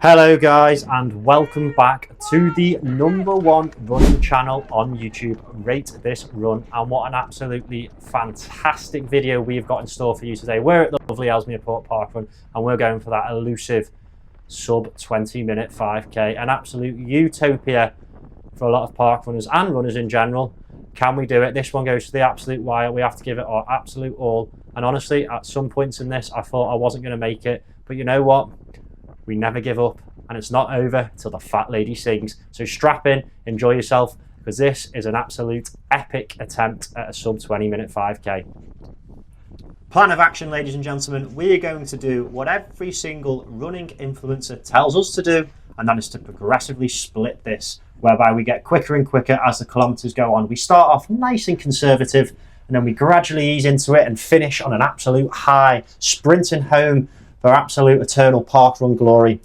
Hello guys, and welcome back to the #1 running channel on YouTube, Rate This Run. And what an absolutely fantastic video we've got in store for you today. We're at the lovely Ellesmere Port Parkrun and we're going for that elusive sub 20 minute 5k, an absolute utopia for a lot of park runners and runners in general. Can we do it? This one goes to the absolute wire. We have to give it our absolute all. And honestly, at some points in this I thought I wasn't going to make it, but you know what? We never give up, and it's not over till the fat lady sings. So strap in, enjoy yourself, because this is an absolute epic attempt at a sub 20 minute 5k. Plan of action, ladies and gentlemen. We are going to do what every single running influencer tells us to do, and that is to progressively split this, whereby we get quicker and quicker as the kilometers go on. We start off nice and conservative, and then we gradually ease into it and finish on an absolute high, sprinting home for absolute eternal parkrun glory.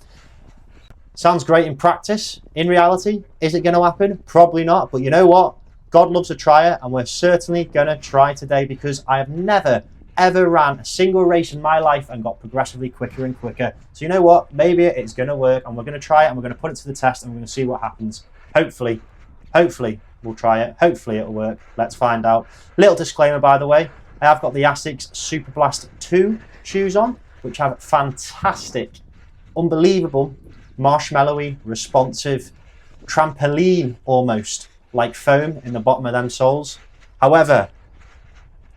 Sounds great in practice. In reality, is it going to happen? Probably not, but you know what? God loves a tryer, and we're certainly going to try today, because I have never ever ran a single race in my life and got progressively quicker and quicker. So you know what? Maybe it's going to work, and we're going to try it, and we're going to put it to the test, and we're going to see what happens. Hopefully we'll try it. Hopefully it'll work. Let's find out. Little disclaimer, by the way, I have got the Asics Super Blast 2 shoes on, which have fantastic, unbelievable, marshmallowy, responsive, trampoline almost like foam in the bottom of them soles. However,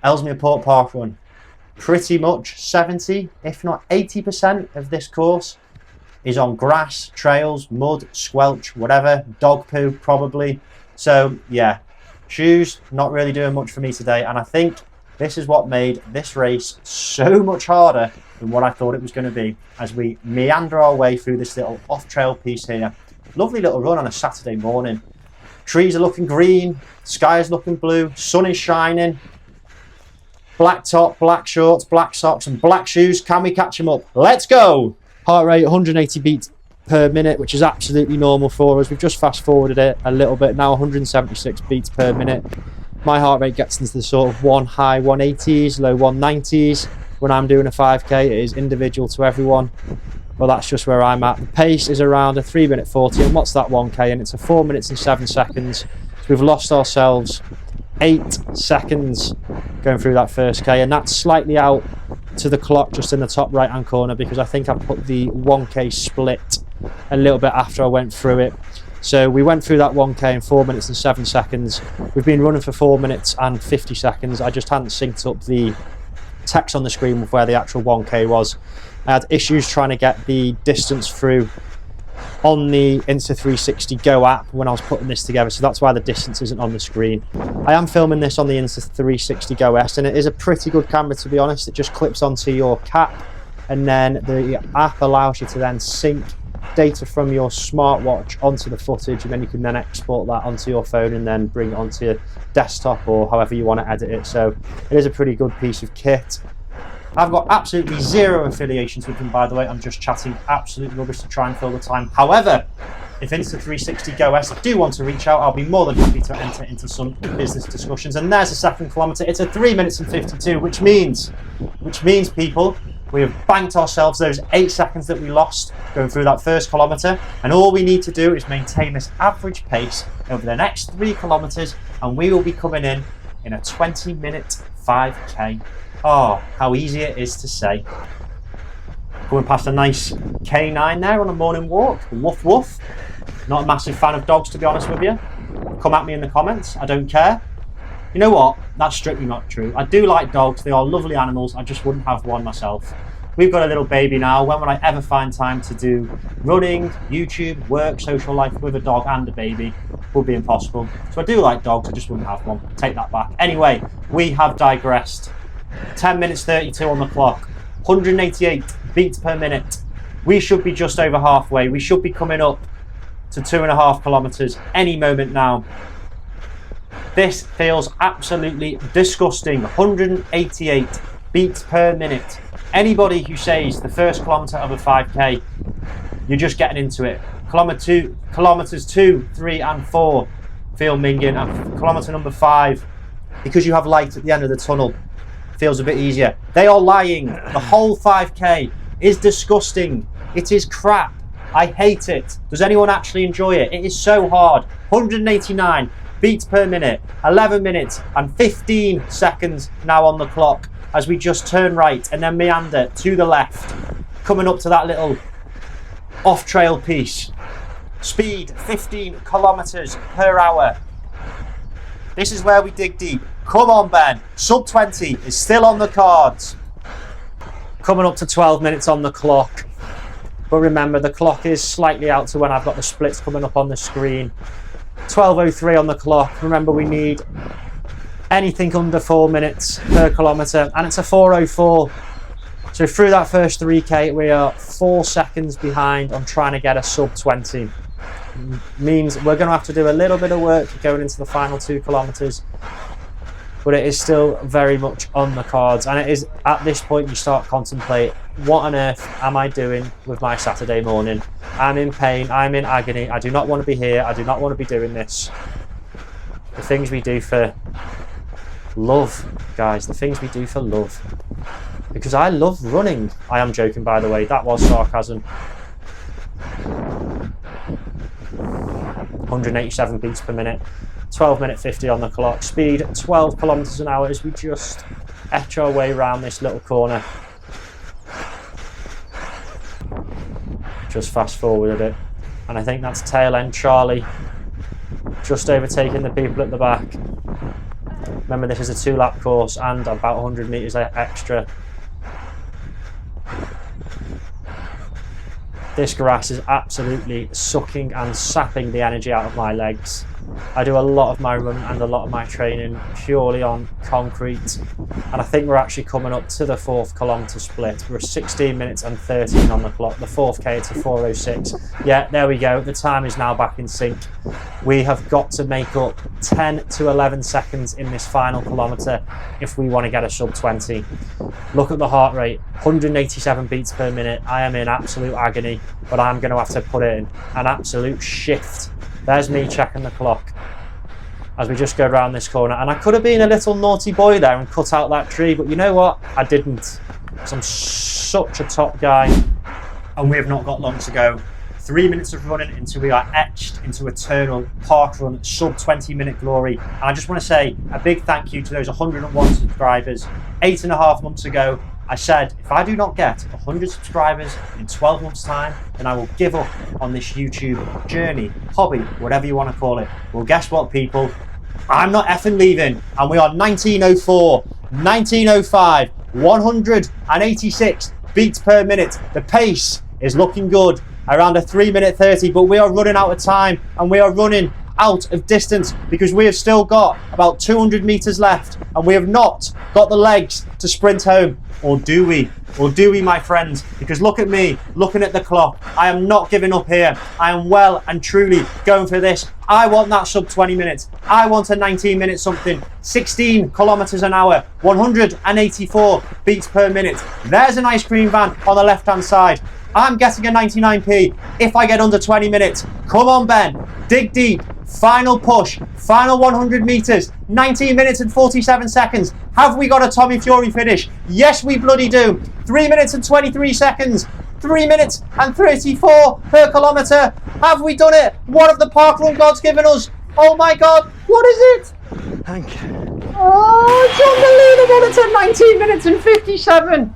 Ellesmere Port Parkrun, pretty much 70, if not 80% of this course is on grass, trails, mud, squelch, whatever, dog poo probably. So yeah, shoes not really doing much for me today, and I think this is what made this race so much harder than what I thought it was going to be, as we meander our way through this little off-trail piece here. Lovely little run on a Saturday morning. Trees are looking green, sky is looking blue, sun is shining. Black top, black shorts, black socks and black shoes. Can we catch them up? Let's go! Heart rate 180 beats per minute, which is absolutely normal for us. We've just fast forwarded it a little bit now, 176 beats per minute. My heart rate gets into the sort of high 180s, low 190s. When I'm doing a 5k, it is individual to everyone, but that's just where I'm at. The pace is around a 3:40, and what's that 1k? And it's a 4 minutes and 7 seconds. So we've lost ourselves 8 seconds going through that first k, and that's slightly out to the clock just in the top right hand corner, because I think I put the 1k split a little bit after I went through it. So we went through that 1k in 4 minutes and 7 seconds. We've been running for 4 minutes and 50 seconds. I just hadn't synced up the text on the screen with where the actual 1k was. I had issues trying to get the distance through on the Insta360 Go app when I was putting this together, so that's why the distance isn't on the screen. I am filming this on the Insta360 Go S, and it is a pretty good camera, to be honest. It just clips onto your cap, and then the app allows you to then sync data from your smartwatch onto the footage, and then you can then export that onto your phone and then bring it onto your desktop or however you want to edit it. So it is a pretty good piece of kit. I've got absolutely zero affiliations with them, by the way. I'm just chatting absolute rubbish to try and fill the time. However, if Insta360 Go S do want to reach out, I'll be more than happy to enter into some business discussions. And there's the second kilometre. It's a 3 minutes and 52, which means people, we have banked ourselves those 8 seconds that we lost going through that first kilometre, and all we need to do is maintain this average pace over the next 3 kilometres, and we will be coming in a 20 minute 5k. Oh, how easy it is to say. Going past a nice K9 there on a morning walk. Woof woof. Not a massive fan of dogs, to be honest with you. Come at me in the comments, I don't care. You know what? That's strictly not true. I do like dogs, they are lovely animals, I just wouldn't have one myself. We've got a little baby now. When would I ever find time to do running, YouTube, work, social life with a dog and a baby? Would be impossible. So I do like dogs, I just wouldn't have one. Take that back. Anyway, we have digressed. 10 minutes 32 on the clock, 188 beats per minute. We should be just over halfway. We should be coming up to 2.5 kilometres any moment now. This feels absolutely disgusting. 188 beats per minute. Anybody who says the first kilometre of a 5k, you're just getting into it. Kilometres 2, 3 and 4 feel minging, and kilometre number 5, because you have light at the end of the tunnel, feels a bit easier. They are lying. The whole 5k is disgusting. It is crap. I hate it. Does anyone actually enjoy it? It is so hard. 189 beats per minute, 11 minutes and 15 seconds now on the clock as we just turn right and then meander to the left, coming up to that little off-trail piece. Speed 15 kilometers per hour. This is where we dig deep. Come on, Ben. Sub 20 is still on the cards. Coming up to 12 minutes on the clock. But remember, the clock is slightly out to when I've got the splits coming up on the screen. 12:03 on the clock. Remember, we need anything under 4 minutes per kilometre, and it's a 4:04. So through that first 3K, we are 4 seconds behind on trying to get a sub 20. Means we're going to have to do a little bit of work going into the final 2 kilometres, but it is still very much on the cards. And it is at this point you start contemplate, what on earth am I doing with my Saturday morning? I'm in pain, I'm in agony, I do not want to be here, I do not want to be doing this. The things we do for love, guys, the things we do for love. Because I love running. I am joking, by the way, that was sarcasm. 187 beats per minute, 12 minute 50 on the clock, speed 12 kilometers an hour as we just etch our way around this little corner. Just fast forwarded it, and I think that's tail end Charlie just overtaking the people at the back. Remember, this is a 2-lap course and about 100 meters extra. This grass is absolutely sucking and sapping the energy out of my legs. I do a lot of my run and a lot of my training purely on concrete, and I think we're actually coming up to the 4th kilometre split. We're 16 minutes and 13 on the clock. The 4th K, it's a 4:06. Yeah, there we go. The time is now back in sync. We have got to make up 10 to 11 seconds in this final kilometre if we want to get a sub 20. Look at the heart rate, 187 beats per minute. I am in absolute agony, but I'm going to have to put in an absolute shift. There's me checking the clock as we just go around this corner. And I could have been a little naughty boy there and cut out that tree, but you know what? I didn't. Because I'm such a top guy. And we have not got long to go. 3 minutes of running until we are etched into eternal parkrun sub 20 minute glory. And I just want to say a big thank you to those 101 subscribers. 8.5 months ago, I said, if I do not get 100 subscribers in 12 months time, then I will give up on this YouTube journey, hobby, whatever you want to call it. Well, guess what, people? I'm not effing leaving, and we are 1904, 1905, 186 beats per minute. The pace is looking good, around a 3:30, but we are running out of time, and we are running out of distance because we have still got about 200 meters left and we have not got the legs to sprint home. Or do we? Or do we, my friends? Because look at me, looking at the clock. I am not giving up here. I am well and truly going for this. I want that sub 20 minutes. I want a 19 minute something. 16 kilometers an hour, 184 beats per minute. There's an ice cream van on the left hand side. I'm getting a 99p if I get under 20 minutes. Come on, Ben, dig deep. Final push, final 100 meters, 19 minutes and 47 seconds. Have we got a Tommy Fury finish? Yes, we bloody do. 3 minutes and 23 seconds, 3 minutes and 34 per kilometer. Have we done it? What have the parkrun gods given us? Oh my God, what is it? Thank you. Oh, it's unbelievable. It's a 19 minutes and 57.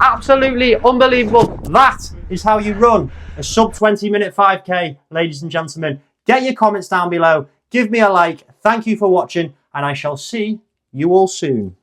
Absolutely unbelievable. That is how you run a sub 20 minute 5K, ladies and gentlemen. Get your comments down below, give me a like, thank you for watching, and I shall see you all soon.